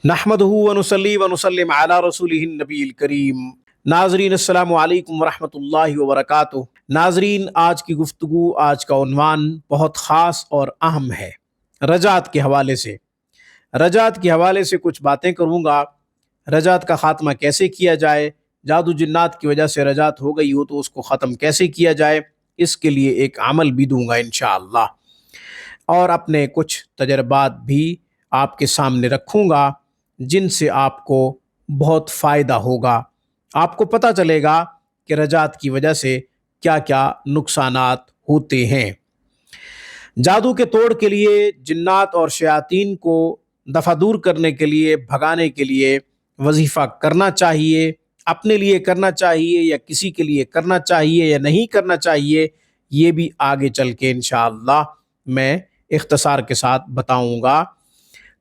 नहमदुहु व नुसल्ली व नुसल्लिम अला रसूलिहिन नबील करीम। नाज़रीन अस्सलामु अलैकुम व रहमतुल्लाहि व बरकातुहू। नाज़रीन, आज की गुफ्तगू, आज का उन्वान बहुत ख़ास और अहम है। रजात के हवाले से कुछ बातें करूँगा। रजात का ख़ात्मा कैसे किया जाए, जादू जिन्नात की वजह से रजात हो गई हो तो उसको ख़त्म कैसे किया जाए, इसके लिए एक अमल भी दूंगा इंशाअल्लाह। और अपने कुछ तजर्बात भी आपके सामने रखूँगा जिनसे आपको बहुत फ़ायदा होगा। आपको पता चलेगा कि रजात की वजह से क्या क्या नुकसानात होते हैं। जादू के तोड़ के लिए, जिन्नात और शयातीन को दफ़ा दूर करने के लिए, भगाने के लिए वजीफ़ा करना चाहिए। अपने लिए करना चाहिए या किसी के लिए करना चाहिए या नहीं करना चाहिए, ये भी आगे चल के इंशाअल्लाह मैं इख्तिसार के साथ बताऊंगा।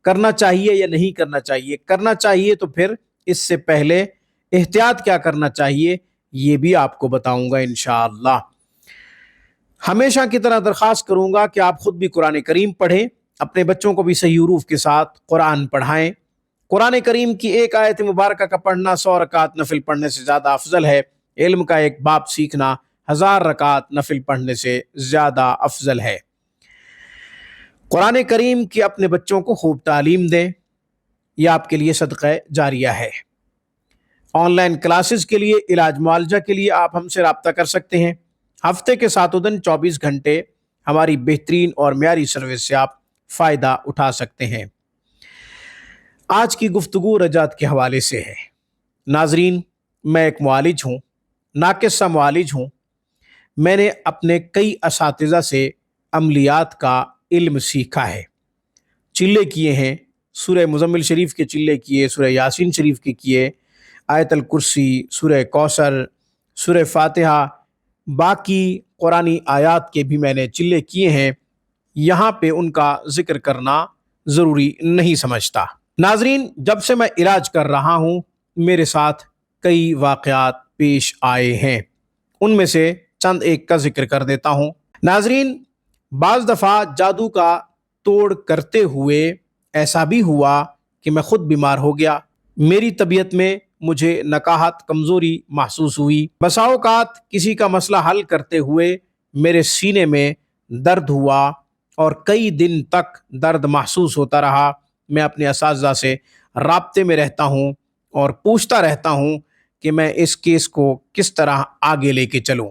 करना चाहिए या नहीं करना चाहिए, करना चाहिए तो फिर इससे पहले एहतियात क्या करना चाहिए, ये भी आपको बताऊंगा इंशाअल्लाह। हमेशा की तरह दरख्वास्त करूंगा कि आप खुद भी कुरान करीम पढ़ें, अपने बच्चों को भी सही हुरूफ के साथ कुरान पढ़ाएं। कुरान करीम की एक आयत मुबारक का पढ़ना 100 रकात नफिल पढ़ने से ज़्यादा अफजल है। इल्म का एक बाब सीखना 1000 रकात नफिल पढ़ने से ज़्यादा अफजल है। कुरान करीम की अपने बच्चों को खूब तालीम दें, यह आपके लिए सदक़ा जारिया है। ऑनलाइन क्लासेस के लिए, इलाज मुआलजा के लिए आप हमसे रब्ता कर सकते हैं। हफ्ते के 7 दिन 24 घंटे हमारी बेहतरीन और म्यारी सर्विस से आप फ़ायदा उठा सकते हैं। आज की गुफ्तगू रजात के हवाले से है। नाजरीन, मैं एक मुआलिज हूँ, नाकिस सा मुआलिज हूँ। मैंने अपने कई असातिज़ा से अमलियात का इल्म सीखा है। चिल्ले किए हैं, सूरह मुज़म्मिल शरीफ के चिल्ले किए, सूरह यासीन शरीफ के किए, आयतल कुर्सी, सूरह कौसर, सूरह फातिहा, बाकी कुरानी आयात के भी मैंने चिल्ले किए हैं। यहाँ पे उनका जिक्र करना ज़रूरी नहीं समझता। नाजरीन, जब से मैं इलाज कर रहा हूँ मेरे साथ कई वाक़यात पेश आए हैं, उनमें से चंद एक का जिक्र कर देता हूँ। नाजरीन, बाज़ दफ़ा जादू का तोड़ करते हुए ऐसा भी हुआ कि मैं ख़ुद बीमार हो गया। मेरी तबीयत में मुझे नकाहत, कमज़ोरी महसूस हुई। बसा औक़ात किसी का मसला हल करते हुए मेरे सीने में दर्द हुआ और कई दिन तक दर्द महसूस होता रहा। मैं अपने असातिज़ा से राब्ते में रहता हूँ और पूछता रहता हूँ कि मैं इस केस को किस तरह आगे लेके चलूँ।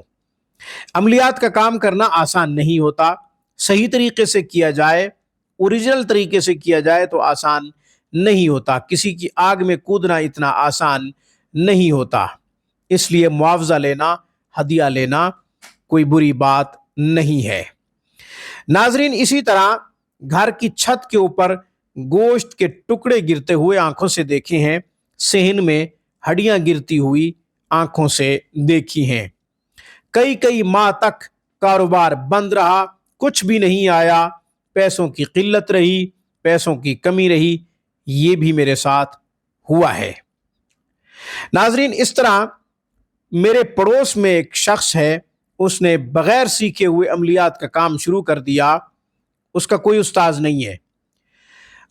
अमलियात का काम करना आसान नहीं होता। सही तरीके से किया जाए, ओरिजिनल तरीके से किया जाए तो आसान नहीं होता। किसी की आग में कूदना इतना आसान नहीं होता। इसलिए मुआवजा लेना, हदिया लेना कोई बुरी बात नहीं है। नाजरीन, इसी तरह घर की छत के ऊपर गोश्त के टुकड़े गिरते हुए आंखों से देखे हैं। सेहन में हड्डियां गिरती हुई आंखों से देखी हैं। कई कई माह तक कारोबार बंद रहा, कुछ भी नहीं आया, पैसों की किल्लत रही, पैसों की कमी रही। ये भी मेरे साथ हुआ है। नाजरीन, इस तरह मेरे पड़ोस में एक शख्स है, उसने बगैर सीखे हुए अमलियात का काम शुरू कर दिया। उसका कोई उस्ताद नहीं है,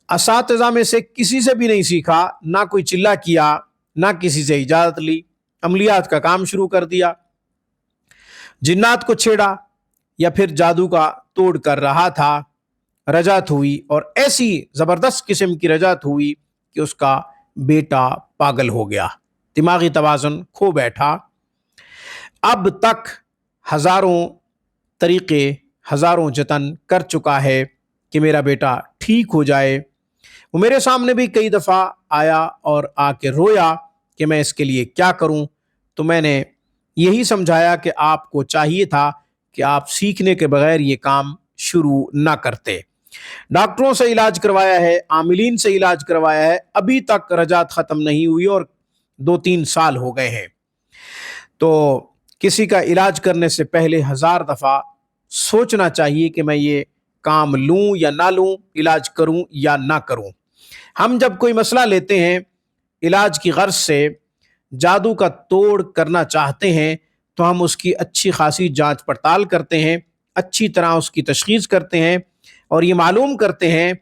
असातिज़ा में से किसी से भी नहीं सीखा, ना कोई चिल्ला किया, ना किसी से इजाज़त ली, अमलियात का काम शुरू कर दिया। जिन्नात को छेड़ा या फिर जादू का तोड़ कर रहा था। रजात हुई और ऐसी ज़बरदस्त किस्म की रजात हुई कि उसका बेटा पागल हो गया, दिमागी तवाज़ुन खो बैठा। अब तक हज़ारों तरीक़े, हज़ारों जतन कर चुका है कि मेरा बेटा ठीक हो जाए। वो मेरे सामने भी कई दफ़ा आया और आके रोया कि मैं इसके लिए क्या करूं। तो मैंने यही समझाया कि आपको चाहिए था कि आप सीखने के बगैर ये काम शुरू ना करते। डॉक्टरों से इलाज करवाया है, आमिलीन से इलाज करवाया है, अभी तक रजात ख़त्म नहीं हुई और 2-3 साल हो गए हैं। तो किसी का इलाज करने से पहले 1000 दफ़ा सोचना चाहिए कि मैं ये काम लूँ या ना लूँ, इलाज करूँ या ना करूँ। हम जब कोई मसला लेते हैं, इलाज की गर्ज से जादू का तोड़ करना चाहते हैं, तो हम उसकी अच्छी खासी जांच पड़ताल करते हैं, अच्छी तरह उसकी तशख़ीस करते हैं और ये मालूम करते हैं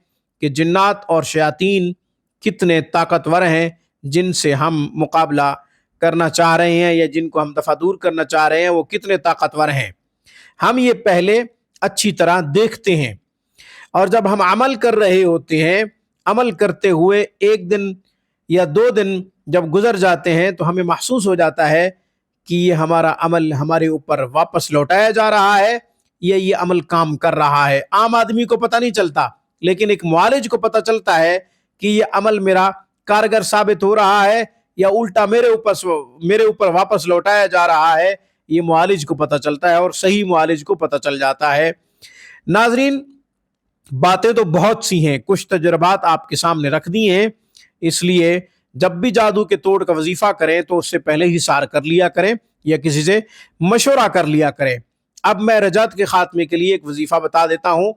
कि जिन्नात और शयातीन کتنے طاقتور ہیں جن سے ہم مقابلہ کرنا چاہ رہے ہیں یا جن کو ہم دفع دور کرنا چاہ رہے ہیں، وہ کتنے طاقتور ہیں، ہم یہ پہلے اچھی طرح دیکھتے ہیں۔ اور جب ہم عمل کر رہے ہوتے ہیں، عمل کرتے ہوئے ایک دن یا 2 دن جب گزر جاتے ہیں تو ہمیں محسوس ہو جاتا ہے کہ یہ ہمارا عمل ہمارے اوپر واپس لوٹایا جا رہا ہے، یا یہ عمل کام کر رہا ہے۔ عام آدمی کو پتہ نہیں چلتا، لیکن ایک معالج کو پتہ چلتا ہے کہ یہ عمل میرا کارگر ثابت ہو رہا ہے یا الٹا میرے اوپر واپس لوٹایا جا رہا ہے۔ یہ معالج کو پتہ چلتا ہے، اور صحیح معالج کو پتہ چل جاتا ہے۔ ناظرین، باتیں تو بہت سی ہیں، کچھ تجربات آپ کے سامنے رکھ دی ہیں، اس لیے جب بھی جادو کے توڑ کا وظیفہ کریں تو اس سے پہلے ہی سار کر لیا کریں یا کسی سے مشورہ کر لیا کریں۔ اب میں رجعت کے خاتمے کے لیے ایک وظیفہ بتا دیتا ہوں۔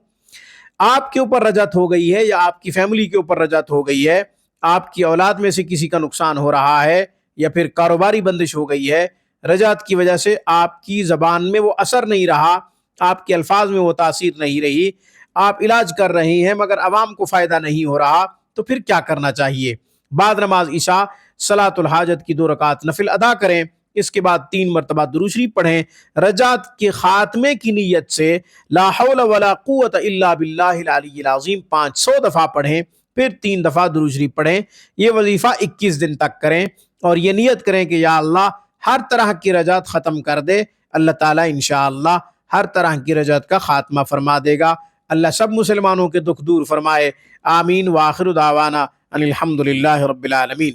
آپ کے اوپر رجعت ہو گئی ہے یا آپ کی فیملی کے اوپر رجعت ہو گئی ہے، آپ کی اولاد میں سے کسی کا نقصان ہو رہا ہے یا پھر کاروباری بندش ہو گئی ہے، رجعت کی وجہ سے آپ کی زبان میں وہ اثر نہیں رہا، آپ کے الفاظ میں وہ تاثیر نہیں رہی، آپ علاج کر رہے ہیں مگر عوام کو فائدہ نہیں ہو رہا، تو پھر کیا کرنا چاہیے؟ بعد نماز عشاء صلاۃ الحاجت کی 2 رکعت نفل ادا کریں، اس کے بعد 3 مرتبہ درود شریف پڑھیں، رجعت کے خاتمے کی نیت سے لا حول ولا قوت الا باللہ العلی العظیم 500 دفعہ پڑھیں، پھر 3 دفعہ درود شریف پڑھیں۔ یہ وظیفہ 21 دن تک کریں اور یہ نیت کریں کہ یا اللہ ہر طرح کی رجعت ختم کر دے۔ اللہ تعالیٰ انشاءاللہ ہر طرح کی رجعت کا خاتمہ فرما دے گا۔ اللہ سب مسلمانوں کے دکھ دور فرمائے، آمین۔ وآخر دعوانا ان الحمد للہ رب العالمین۔